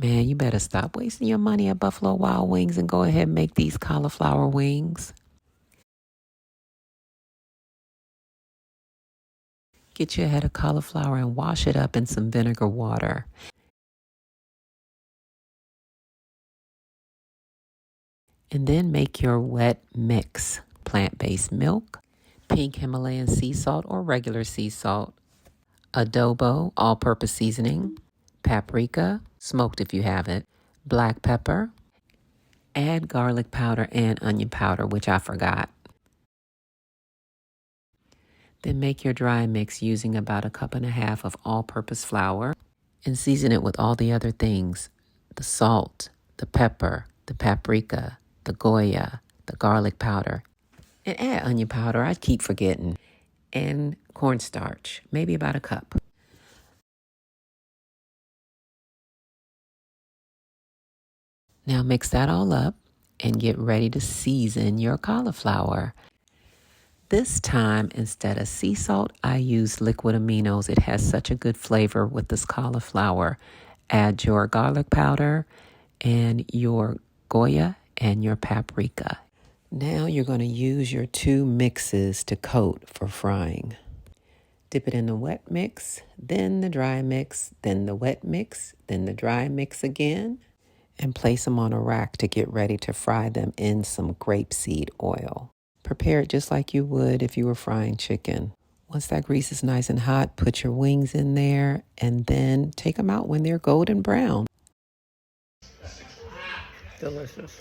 Man, you better stop wasting your money at Buffalo Wild Wings and go ahead and make these cauliflower wings. Get your head of cauliflower and wash it up in some vinegar water. And then make your wet mix. Plant-based milk, pink Himalayan sea salt or regular sea salt, adobo, all-purpose seasoning, paprika, smoked if you have it, black pepper, add garlic powder and onion powder, which I forgot. Then make your dry mix using about 1.5 cups of all-purpose flour and season it with all the other things, the salt, the pepper, the paprika, the Goya, the garlic powder, and add onion powder, I keep forgetting, and cornstarch, maybe about 1 cup. Now mix that all up and get ready to season your cauliflower. This time, instead of sea salt, I use liquid aminos. It has such a good flavor with this cauliflower. Add your garlic powder and your Goya and your paprika. Now you're going to use your 2 mixes to coat for frying. Dip it in the wet mix, then the dry mix, then the wet mix, then the dry mix again, and place them on a rack to get ready to fry them in some grape seed oil. Prepare it just like you would if you were frying chicken. Once that grease is nice and hot, put your wings in there and then take them out when they're golden brown. Delicious.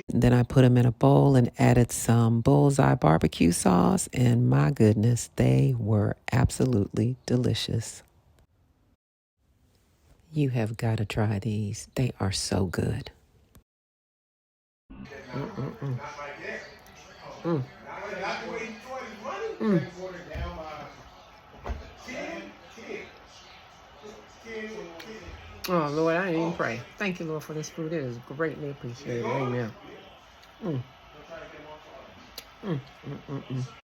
Then I put them in a bowl and added some bullseye BBQ sauce, and my goodness, they were absolutely delicious. You have got to try these. They are so good. Mm-mm-mm. Mm. Mm. Oh, Lord, I didn't even pray. Thank you, Lord, for this food. It is greatly appreciated. Amen. Mm. Mm. Mm. Mm. Mm.